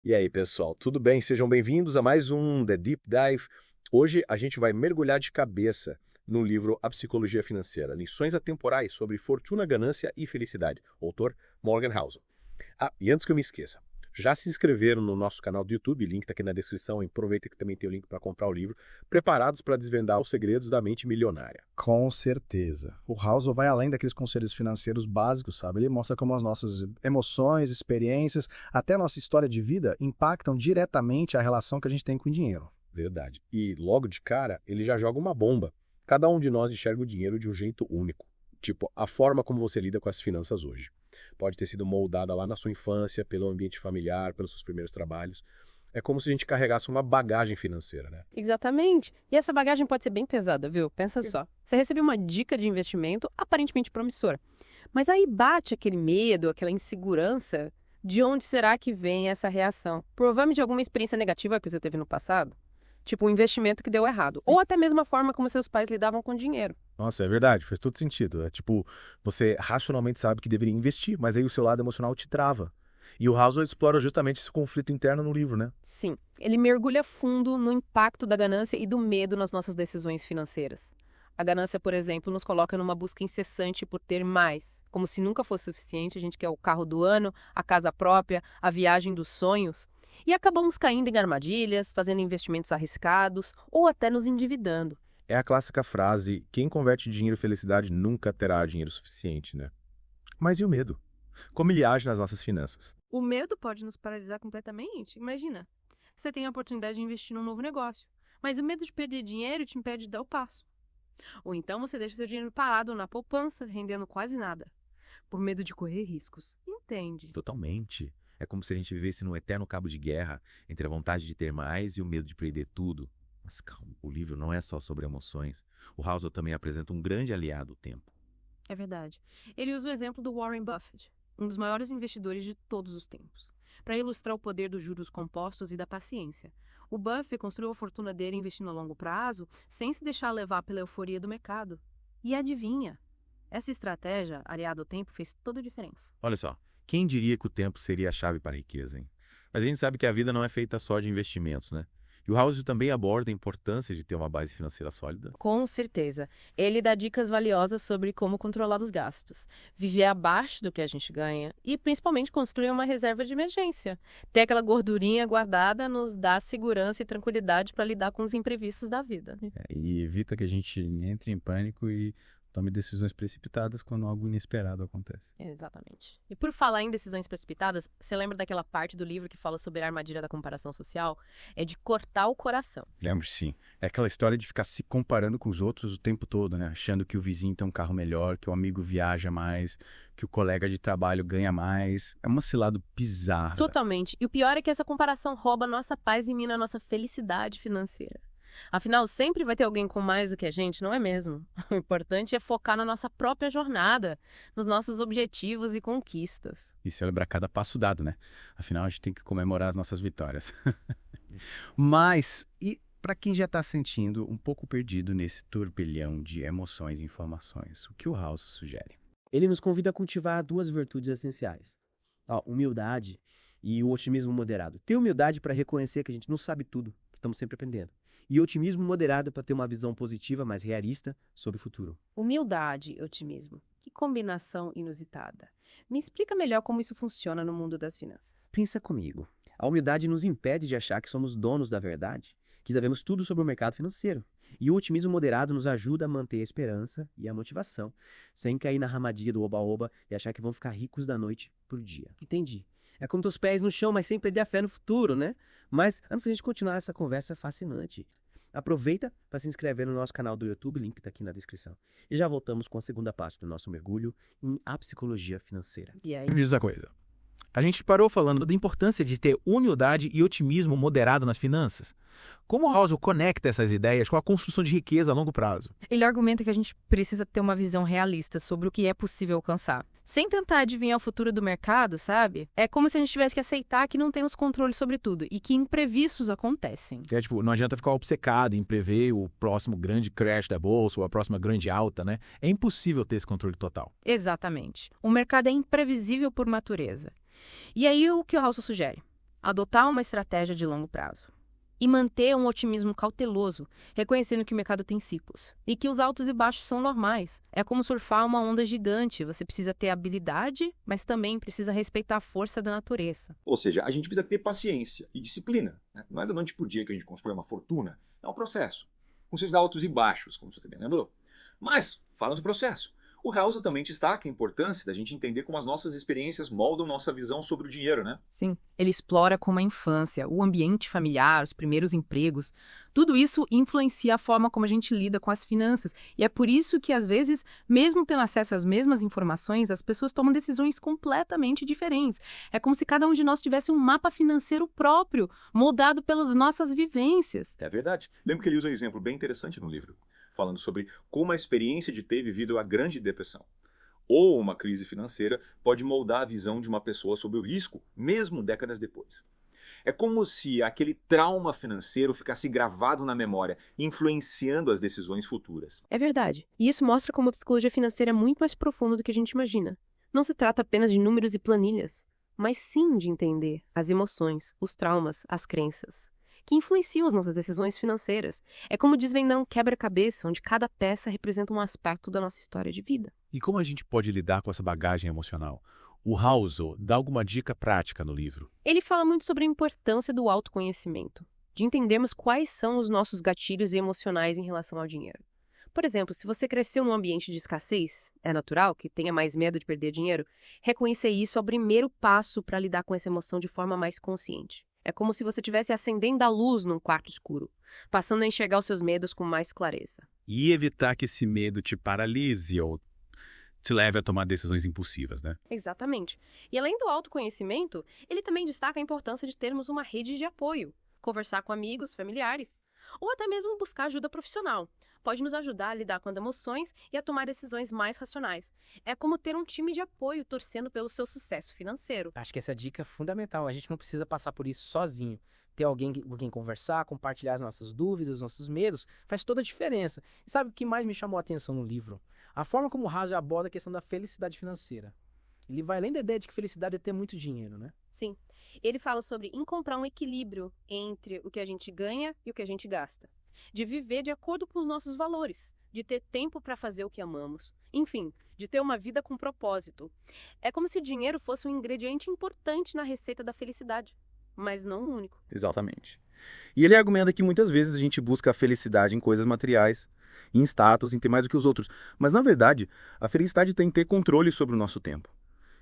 E aí, pessoal, tudo bem? Sejam bem-vindos a mais um The Deep Dive. Hoje a gente vai mergulhar de cabeça no livro A Psicologia Financeira, Lições Atemporais sobre Fortuna, Ganância e Felicidade, autor Morgan Housel. Ah, e antes que eu me esqueça, já se inscreveram no nosso canal do YouTube, link está aqui na descrição, aproveita que também tem o link para comprar o livro, preparados para desvendar os segredos da mente milionária. Com certeza. O Housel vai além daqueles conselhos financeiros básicos, sabe? Ele mostra como as nossas emoções, experiências, até a nossa história de vida impactam diretamente a relação que a gente tem com o dinheiro. Verdade. E logo de cara, ele já joga uma bomba. Cada um de nós enxerga o dinheiro de um jeito único. Tipo, a forma como você lida com as finanças hoje. Pode ter sido moldada lá na sua infância, pelo ambiente familiar, pelos seus primeiros trabalhos. É como se a gente carregasse uma bagagem financeira, né? Exatamente. E essa bagagem pode ser bem pesada, viu? Pensa só. Você recebe uma dica de investimento aparentemente promissora. Mas aí bate aquele medo, aquela insegurança. De onde será que vem essa reação? Provavelmente de alguma experiência negativa que você teve no passado. Tipo um investimento que deu errado. Ou até mesmo a forma como seus pais lidavam com o dinheiro. Nossa, é verdade, faz todo sentido. É tipo, você racionalmente sabe que deveria investir, mas aí o seu lado emocional te trava. E o Housel explora justamente esse conflito interno no livro, né? Sim, ele mergulha fundo no impacto da ganância e do medo nas nossas decisões financeiras. A ganância, por exemplo, nos coloca numa busca incessante por ter mais. Como se nunca fosse suficiente, a gente quer o carro do ano, a casa própria, a viagem dos sonhos. E acabamos caindo em armadilhas, fazendo investimentos arriscados ou até nos endividando. É a clássica frase, quem converte dinheiro em felicidade nunca terá dinheiro suficiente, né? Mas e o medo? Como ele age nas nossas finanças? O medo pode nos paralisar completamente. Imagina, você tem a oportunidade de investir num novo negócio, mas o medo de perder dinheiro te impede de dar o passo. Ou então você deixa seu dinheiro parado na poupança, rendendo quase nada, por medo de correr riscos. Entende? Totalmente. É como se a gente vivesse num eterno cabo de guerra entre a vontade de ter mais e o medo de perder tudo. Mas calma, o livro não é só sobre emoções. O Housel também apresenta um grande aliado, o tempo. É verdade. Ele usa o exemplo do Warren Buffett, um dos maiores investidores de todos os tempos, para ilustrar o poder dos juros compostos e da paciência. O Buffett construiu a fortuna dele investindo a longo prazo, sem se deixar levar pela euforia do mercado. E adivinha? Essa estratégia, aliada ao tempo, fez toda a diferença. Olha só, quem diria que o tempo seria a chave para a riqueza, hein? Mas a gente sabe que a vida não é feita só de investimentos, né? E o Housel também aborda a importância de ter uma base financeira sólida. Com certeza. Ele dá dicas valiosas sobre como controlar os gastos, viver abaixo do que a gente ganha e, principalmente, construir uma reserva de emergência. Ter aquela gordurinha guardada nos dá segurança e tranquilidade para lidar com os imprevistos da vida, né? E evita que a gente entre em pânico e tome decisões precipitadas quando algo inesperado acontece. Exatamente. E por falar em decisões precipitadas, você lembra daquela parte do livro que fala sobre a armadilha da comparação social? É de cortar o coração. Lembro, sim. É aquela história de ficar se comparando com os outros o tempo todo, né? Achando que o vizinho tem um carro melhor, que o amigo viaja mais, que o colega de trabalho ganha mais. É uma cilada bizarra. Totalmente. E o pior é que essa comparação rouba nossa paz e mina a nossa felicidade financeira. Afinal, sempre vai ter alguém com mais do que a gente, não é mesmo? O importante é focar na nossa própria jornada, nos nossos objetivos e conquistas. E celebrar cada passo dado, né? Afinal, a gente tem que comemorar as nossas vitórias. Mas, e para quem já está sentindo um pouco perdido nesse turbilhão de emoções e informações, o que o House sugere? Ele nos convida a cultivar duas virtudes essenciais: a humildade e o otimismo moderado. Ter humildade para reconhecer que a gente não sabe tudo, que estamos sempre aprendendo. E otimismo moderado para ter uma visão positiva, mais realista sobre o futuro. Humildade e otimismo. Que combinação inusitada. Me explica melhor como isso funciona no mundo das finanças. Pensa comigo. A humildade nos impede de achar que somos donos da verdade, que sabemos tudo sobre o mercado financeiro. E o otimismo moderado nos ajuda a manter a esperança e a motivação, sem cair na armadilha do oba-oba e achar que vão ficar ricos da noite por dia. Entendi. É como ter os pés no chão, mas sem perder a fé no futuro, né? Mas antes da gente continuar essa conversa fascinante, aproveita para se inscrever no nosso canal do YouTube, link está aqui na descrição. E já voltamos com a segunda parte do nosso mergulho em A Psicologia Financeira. E aí? Me diz uma coisa. A gente parou falando da importância de ter humildade e otimismo moderado nas finanças. Como o Housel conecta essas ideias com a construção de riqueza a longo prazo? Ele argumenta que a gente precisa ter uma visão realista sobre o que é possível alcançar. Sem tentar adivinhar o futuro do mercado, sabe? É como se a gente tivesse que aceitar que não temos controle sobre tudo e que imprevistos acontecem. Tipo, não adianta ficar obcecado em prever o próximo grande crash da bolsa ou a próxima grande alta, né? É impossível ter esse controle total. Exatamente. O mercado é imprevisível por natureza. E aí, o que o Housel sugere? adotar uma estratégia de longo prazo. E manter um otimismo cauteloso, reconhecendo que o mercado tem ciclos e que os altos e baixos são normais. É como surfar uma onda gigante. Você precisa ter habilidade, mas também precisa respeitar a força da natureza. Ou seja, a gente precisa ter paciência e disciplina, né? Não é da noite para o dia que a gente constrói uma fortuna. É um processo, com seus altos e baixos, como você também lembrou. Mas, falando do processo, o House também destaca a importância da gente entender como as nossas experiências moldam nossa visão sobre o dinheiro, né? Sim, ele explora como a infância, o ambiente familiar, os primeiros empregos, tudo isso influencia a forma como a gente lida com as finanças. E é por isso que, às vezes, mesmo tendo acesso às mesmas informações, as pessoas tomam decisões completamente diferentes. É como se cada um de nós tivesse um mapa financeiro próprio, moldado pelas nossas vivências. É verdade. Lembro que ele usa um exemplo bem interessante no livro, falando sobre como a experiência de ter vivido a Grande Depressão ou uma crise financeira pode moldar a visão de uma pessoa sobre o risco, mesmo décadas depois. É como se aquele trauma financeiro ficasse gravado na memória, influenciando as decisões futuras. É verdade. E isso mostra como a psicologia financeira é muito mais profunda do que a gente imagina. Não se trata apenas de números e planilhas, mas sim de entender as emoções, os traumas, as crenças, que influenciam as nossas decisões financeiras. É como desvendar um quebra-cabeça, onde cada peça representa um aspecto da nossa história de vida. E como a gente pode lidar com essa bagagem emocional? O House dá alguma dica prática no livro. Ele fala muito sobre a importância do autoconhecimento, de entendermos quais são os nossos gatilhos emocionais em relação ao dinheiro. Por exemplo, se você cresceu num ambiente de escassez, é natural que tenha mais medo de perder dinheiro. Reconhecer isso é o primeiro passo para lidar com essa emoção de forma mais consciente. É como se você estivesse acendendo a luz num quarto escuro, passando a enxergar os seus medos com mais clareza. E evitar que esse medo te paralise ou te leve a tomar decisões impulsivas, né? Exatamente. E além do autoconhecimento, ele também destaca a importância de termos uma rede de apoio, conversar com amigos, familiares, ou até mesmo buscar ajuda profissional. Pode nos ajudar a lidar com as emoções e a tomar decisões mais racionais. É como ter um time de apoio torcendo pelo seu sucesso financeiro. Acho que essa dica é fundamental. A gente não precisa passar por isso sozinho. Ter alguém com quem conversar, compartilhar as nossas dúvidas, os nossos medos, faz toda a diferença. E sabe o que mais me chamou a atenção no livro? A forma como o House aborda a questão da felicidade financeira. Ele vai além da ideia de que felicidade é ter muito dinheiro, né? Sim. Ele fala sobre encontrar um equilíbrio entre o que a gente ganha e o que a gente gasta. De viver de acordo com os nossos valores, de ter tempo para fazer o que amamos. Enfim, de ter uma vida com propósito. É como se o dinheiro fosse um ingrediente importante na receita da felicidade, mas não o único. Exatamente. E ele argumenta que muitas vezes a gente busca a felicidade em coisas materiais, em status, em ter mais do que os outros. Mas, na verdade, a felicidade tem em ter controle sobre o nosso tempo,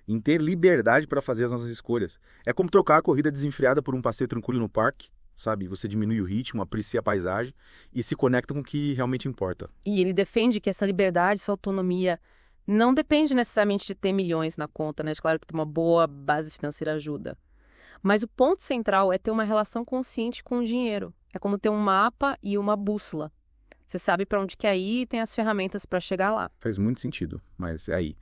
em ter liberdade para fazer as nossas escolhas. É como trocar a corrida desenfreada por um passeio tranquilo no parque, sabe? Você diminui o ritmo, aprecia a paisagem e se conecta com o que realmente importa. E ele defende que essa liberdade, essa autonomia, não depende necessariamente de ter milhões na conta, né? Claro que ter uma boa base financeira ajuda. Mas o ponto central é ter uma relação consciente com o dinheiro. É como ter um mapa e uma bússola. Você sabe para onde quer ir e tem as ferramentas para chegar lá. Faz muito sentido, mas é aí.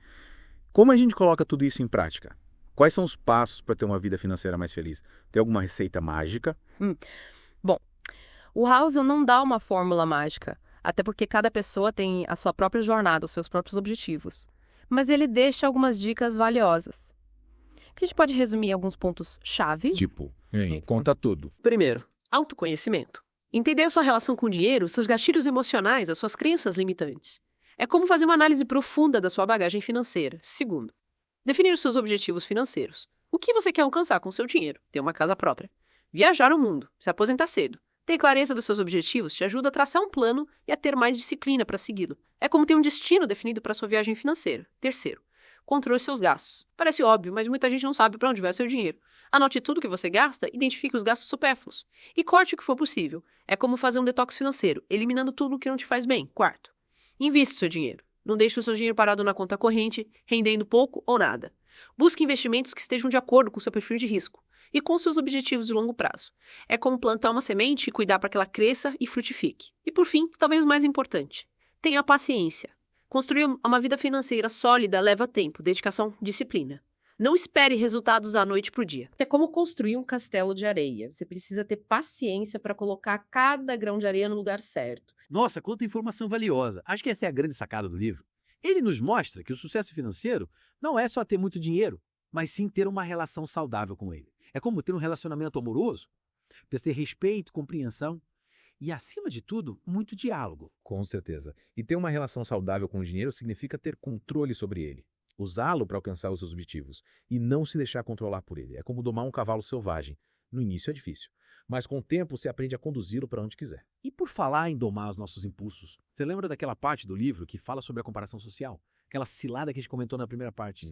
Como a gente coloca tudo isso em prática? Quais são os passos para ter uma vida financeira mais feliz? Tem alguma receita mágica? Bom, o House não dá uma fórmula mágica, até porque cada pessoa tem a sua própria jornada, os seus próprios objetivos. Mas ele deixa algumas dicas valiosas, que a gente pode resumir em alguns pontos-chave. Tipo, conta tudo. Primeiro, autoconhecimento. Entender a sua relação com o dinheiro, seus gatilhos emocionais, as suas crenças limitantes. É como fazer uma análise profunda da sua bagagem financeira. Segundo, definir os seus objetivos financeiros. O que você quer alcançar com o seu dinheiro? Ter uma casa própria. Viajar o mundo. Se aposentar cedo. Ter clareza dos seus objetivos te ajuda a traçar um plano e a ter mais disciplina para segui-lo. É como ter um destino definido para sua viagem financeira. Terceiro, controle seus gastos. Parece óbvio, mas muita gente não sabe para onde vai o seu dinheiro. Anote tudo que você gasta, identifique os gastos supérfluos. E corte o que for possível. É como fazer um detox financeiro, eliminando tudo o que não te faz bem. Quarto, invista o seu dinheiro. Não deixe o seu dinheiro parado na conta corrente, rendendo pouco ou nada. Busque investimentos que estejam de acordo com o seu perfil de risco e com seus objetivos de longo prazo. É como plantar uma semente e cuidar para que ela cresça e frutifique. E por fim, talvez o mais importante, tenha paciência. Construir uma vida financeira sólida leva tempo, dedicação, disciplina. Não espere resultados da noite para o dia. É como construir um castelo de areia. Você precisa ter paciência para colocar cada grão de areia no lugar certo. Nossa, quanta informação valiosa. Acho que essa é a grande sacada do livro. Ele nos mostra que o sucesso financeiro não é só ter muito dinheiro, mas sim ter uma relação saudável com ele. É como ter um relacionamento amoroso. Precisa ter respeito, compreensão e, acima de tudo, muito diálogo. Com certeza. E ter uma relação saudável com o dinheiro significa ter controle sobre ele. Usá-lo para alcançar os seus objetivos e não se deixar controlar por ele. É como domar um cavalo selvagem. No início é difícil, mas com o tempo você aprende a conduzi-lo para onde quiser. E por falar em domar os nossos impulsos, você lembra daquela parte do livro que fala sobre a comparação social? Aquela cilada que a gente comentou na primeira parte.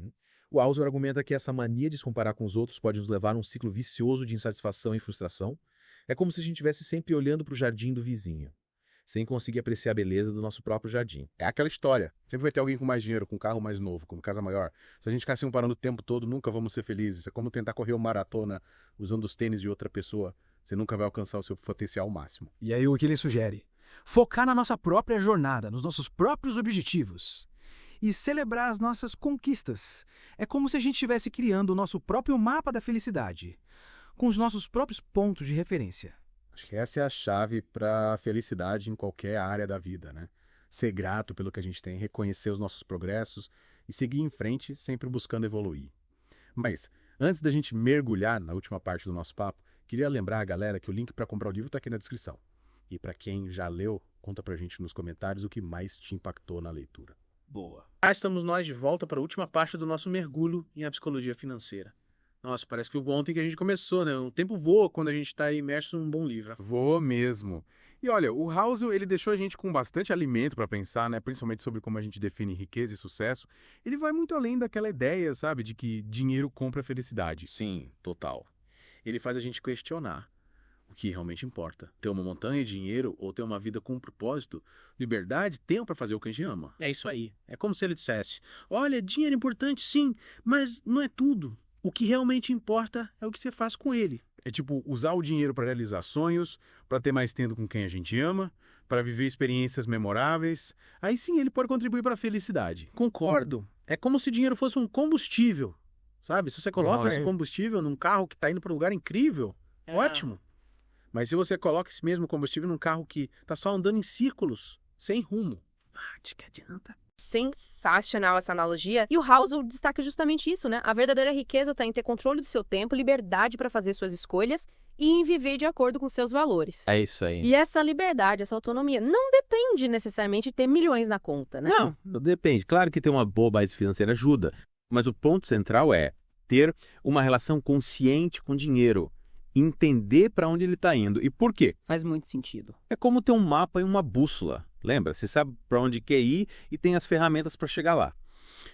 O Hauser argumenta que essa mania de se comparar com os outros pode nos levar a um ciclo vicioso de insatisfação e frustração. É como se a gente estivesse sempre olhando para o jardim do vizinho, sem conseguir apreciar a beleza do nosso próprio jardim. É aquela história. Sempre vai ter alguém com mais dinheiro, com um carro mais novo, com casa maior. Se a gente ficar se comparando o tempo todo, nunca vamos ser felizes. É como tentar correr uma maratona usando os tênis de outra pessoa. Você nunca vai alcançar o seu potencial máximo. E aí o que ele sugere? Focar na nossa própria jornada, nos nossos próprios objetivos. E celebrar as nossas conquistas. É como se a gente estivesse criando o nosso próprio mapa da felicidade, com os nossos próprios pontos de referência. Acho que essa é a chave para a felicidade em qualquer área da vida, né? Ser grato pelo que a gente tem, reconhecer os nossos progressos e seguir em frente, sempre buscando evoluir. Mas, antes da gente mergulhar na última parte do nosso papo, queria lembrar a galera que o link para comprar o livro está aqui na descrição. E para quem já leu, conta pra gente nos comentários o que mais te impactou na leitura. Boa. Ah, estamos nós de volta para a última parte do nosso mergulho em a psicologia financeira. Nossa, parece que ontem que a gente começou, né? O tempo voa quando a gente está imerso num bom livro. Voa mesmo. E olha, o Hauser, ele deixou a gente com bastante alimento para pensar, né? Principalmente sobre como a gente define riqueza e sucesso. Ele vai muito além daquela ideia, sabe? De que dinheiro compra felicidade. Sim, total. Ele faz a gente questionar o que realmente importa. Ter uma montanha de dinheiro ou ter uma vida com um propósito, liberdade, tempo para fazer o que a gente ama. É isso aí. É como se ele dissesse, olha, dinheiro é importante sim, mas não é tudo. O que realmente importa é o que você faz com ele. É tipo usar o dinheiro para realizar sonhos, para ter mais tempo com quem a gente ama, para viver experiências memoráveis. Aí sim ele pode contribuir para a felicidade. Concordo. É como se dinheiro fosse um combustível, sabe? Se você coloca esse combustível num carro que está indo para um lugar incrível, ótimo. Mas se você coloca esse mesmo combustível num carro que está só andando em círculos, sem rumo, de que adianta? Sensacional essa analogia. E o Hauser destaca justamente isso, né? A verdadeira riqueza está em ter controle do seu tempo, liberdade para fazer suas escolhas e em viver de acordo com seus valores. É isso aí. E essa liberdade, essa autonomia, não depende necessariamente de ter milhões na conta, né? Não depende. Claro que ter uma boa base financeira ajuda, mas o ponto central é ter uma relação consciente com o dinheiro. Entender para onde ele está indo. E por quê? Faz muito sentido. É como ter um mapa e uma bússola. Lembra? Você sabe para onde quer ir e tem as ferramentas para chegar lá.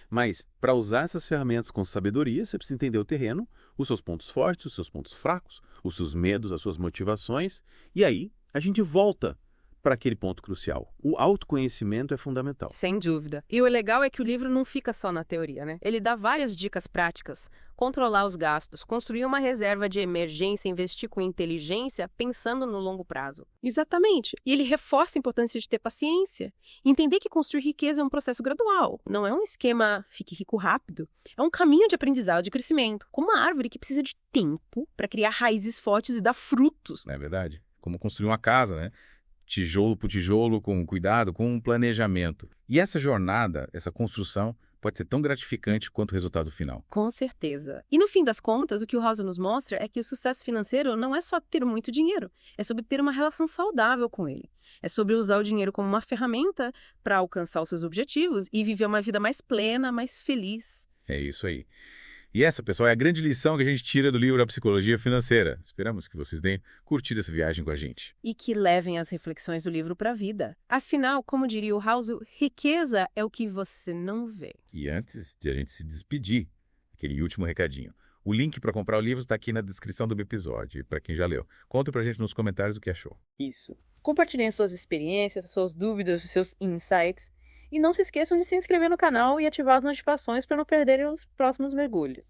Mas, para usar essas ferramentas com sabedoria, você precisa entender o terreno, os seus pontos fortes, os seus pontos fracos, os seus medos, as suas motivações. E aí, a gente volta para aquele ponto crucial. O autoconhecimento é fundamental. Sem dúvida. E o legal é que o livro não fica só na teoria, né? Ele dá várias dicas práticas. Controlar os gastos, construir uma reserva de emergência, investir com inteligência, pensando no longo prazo. Exatamente. E ele reforça a importância de ter paciência. Entender que construir riqueza é um processo gradual. Não é um esquema fique rico rápido. É um caminho de aprendizado, de crescimento. Como uma árvore que precisa de tempo para criar raízes fortes e dar frutos. Não é verdade? Como construir uma casa, né? Tijolo por tijolo, com cuidado, com um planejamento. E essa jornada, essa construção, pode ser tão gratificante quanto o resultado final. Com certeza. E no fim das contas, o que o Hauser nos mostra é que o sucesso financeiro não é só ter muito dinheiro, é sobre ter uma relação saudável com ele. É sobre usar o dinheiro como uma ferramenta para alcançar os seus objetivos e viver uma vida mais plena, mais feliz. É isso aí. E essa, pessoal, é a grande lição que a gente tira do livro A Psicologia Financeira. Esperamos que vocês tenham curtido essa viagem com a gente. E que levem as reflexões do livro para a vida. Afinal, como diria o Hauser, riqueza é o que você não vê. E antes de a gente se despedir, aquele último recadinho. O link para comprar o livro está aqui na descrição do episódio, para quem já leu. Conta pra gente nos comentários o que achou. Isso. Compartilhem suas experiências, suas dúvidas, seus insights. E não se esqueçam de se inscrever no canal e ativar as notificações para não perderem os próximos mergulhos.